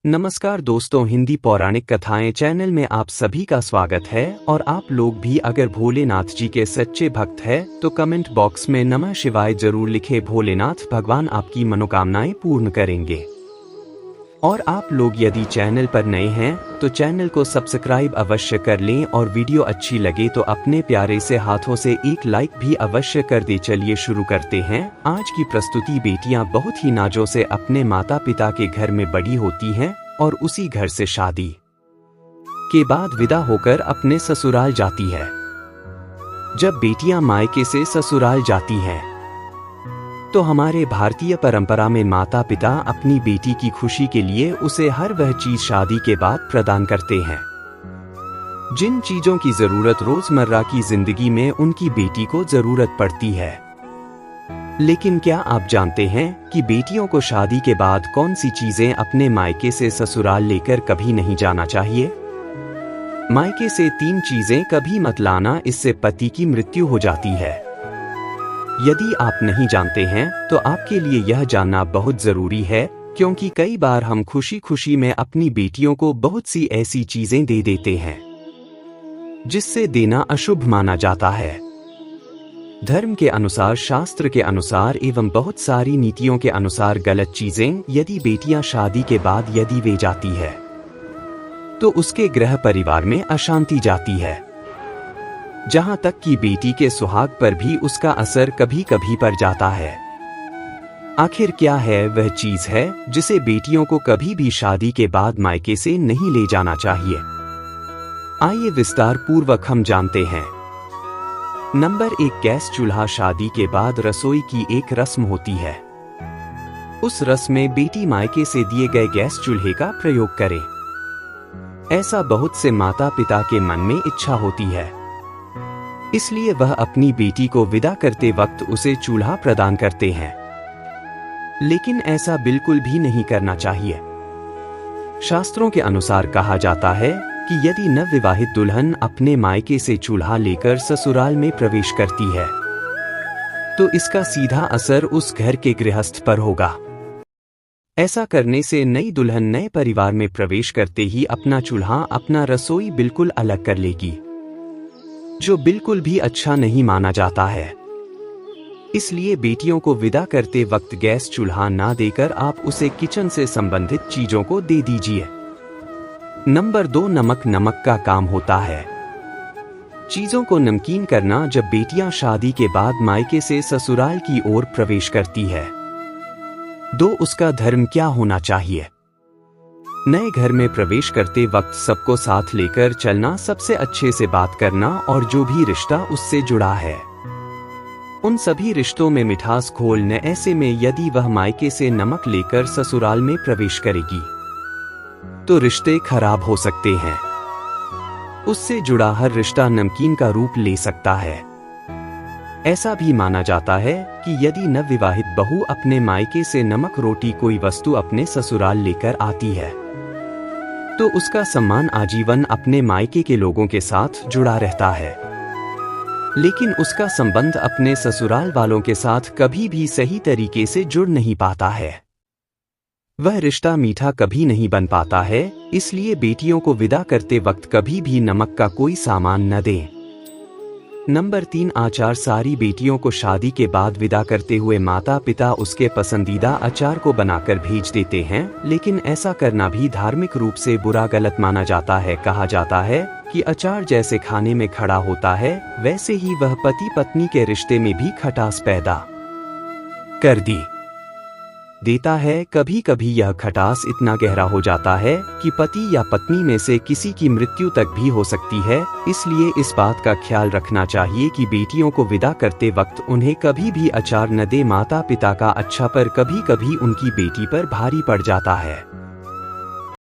नमस्कार दोस्तों, हिंदी पौराणिक कथाएं चैनल में आप सभी का स्वागत है। और आप लोग भी अगर भोलेनाथ जी के सच्चे भक्त हैं तो कमेंट बॉक्स में नमः शिवाय जरूर लिखें। भोलेनाथ भगवान आपकी मनोकामनाएं पूर्ण करेंगे। और आप लोग यदि चैनल पर नए हैं तो चैनल को सब्सक्राइब अवश्य कर लें और वीडियो अच्छी लगे तो अपने प्यारे से हाथों से एक लाइक भी अवश्य कर दे। चलिए शुरू करते हैं आज की प्रस्तुति। बेटियां बहुत ही नाजों से अपने माता पिता के घर में बड़ी होती हैं और उसी घर से शादी के बाद विदा होकर अपने ससुराल जाती है। जब बेटियां मायके से ससुराल जाती हैं तो हमारे भारतीय परंपरा में माता पिता अपनी बेटी की खुशी के लिए उसे हर वह चीज शादी के बाद प्रदान करते हैं जिन चीजों की जरूरत रोजमर्रा की जिंदगी में उनकी बेटी को जरूरत पड़ती है। लेकिन क्या आप जानते हैं कि बेटियों को शादी के बाद कौन सी चीजें अपने मायके से ससुराल लेकर कभी नहीं जाना चाहिए? मायके से 3 चीजें कभी मत लाना, इससे पति की मृत्यु हो जाती है। यदि आप नहीं जानते हैं तो आपके लिए यह जानना बहुत जरूरी है, क्योंकि कई बार हम खुशी खुशी में अपनी बेटियों को बहुत सी ऐसी चीजें दे देते हैं जिससे देना अशुभ माना जाता है। धर्म के अनुसार, शास्त्र के अनुसार एवं बहुत सारी नीतियों के अनुसार गलत चीजें यदि बेटियां शादी के बाद यदि वे जाती है तो उसके गृह परिवार में अशांति जाती है। जहां तक कि बेटी के सुहाग पर भी उसका असर कभी कभी पड़ जाता है। आखिर क्या है वह चीज है जिसे बेटियों को कभी भी शादी के बाद मायके से नहीं ले जाना चाहिए? आइए विस्तार पूर्वक हम जानते हैं। नंबर 1, गैस चूल्हा। शादी के बाद रसोई की एक रस्म होती है। उस रस्म में बेटी मायके से दिए गए गैस चूल्हे का प्रयोग करे। ऐसा बहुत से माता पिता के मन में इच्छा होती है, इसलिए वह अपनी बेटी को विदा करते वक्त उसे चूल्हा प्रदान करते हैं। लेकिन ऐसा बिल्कुल भी नहीं करना चाहिए। शास्त्रों के अनुसार कहा जाता है कि यदि नवविवाहित दुल्हन अपने मायके से चूल्हा लेकर ससुराल में प्रवेश करती है तो इसका सीधा असर उस घर के गृहस्थ पर होगा। ऐसा करने से नई दुल्हन नए परिवार में प्रवेश करते ही अपना चूल्हा, अपना रसोई बिल्कुल अलग कर लेगी, जो बिल्कुल भी अच्छा नहीं माना जाता है। इसलिए बेटियों को विदा करते वक्त गैस चूल्हा ना देकर आप उसे किचन से संबंधित चीजों को दे दीजिए। नंबर 2, नमक। नमक का काम होता है चीजों को नमकीन करना। जब बेटियां शादी के बाद मायके से ससुराल की ओर प्रवेश करती है 2, उसका धर्म क्या होना चाहिए? नए घर में प्रवेश करते वक्त सबको साथ लेकर चलना, सबसे अच्छे से बात करना और जो भी रिश्ता उससे जुड़ा है उन सभी रिश्तों में मिठास घोलने। ऐसे में यदि वह मायके से नमक लेकर ससुराल में प्रवेश करेगी तो रिश्ते खराब हो सकते हैं। उससे जुड़ा हर रिश्ता नमकीन का रूप ले सकता है। ऐसा भी माना जाता है कि यदि नवविवाहित बहू अपने मायके से नमक रोटी कोई वस्तु अपने ससुराल लेकर आती है तो उसका सम्मान आजीवन अपने मायके के लोगों के साथ जुड़ा रहता है। लेकिन उसका संबंध अपने ससुराल वालों के साथ कभी भी सही तरीके से जुड़ नहीं पाता है। वह रिश्ता मीठा कभी नहीं बन पाता है। इसलिए बेटियों को विदा करते वक्त कभी भी नमक का कोई सामान न दें। नंबर 3, आचार। सारी बेटियों को शादी के बाद विदा करते हुए माता पिता उसके पसंदीदा अचार को बनाकर भेज देते हैं, लेकिन ऐसा करना भी धार्मिक रूप से बुरा, गलत माना जाता है। कहा जाता है कि अचार जैसे खाने में खड़ा होता है वैसे ही वह पति पत्नी के रिश्ते में भी खटास पैदा कर देता है। कभी कभी यह खटास इतना गहरा हो जाता है कि पति या पत्नी में से किसी की मृत्यु तक भी हो सकती है। इसलिए इस बात का ख्याल रखना चाहिए कि बेटियों को विदा करते वक्त उन्हें कभी भी अचार न दे। माता पिता का अच्छा पर कभी कभी उनकी बेटी पर भारी पड़ जाता है।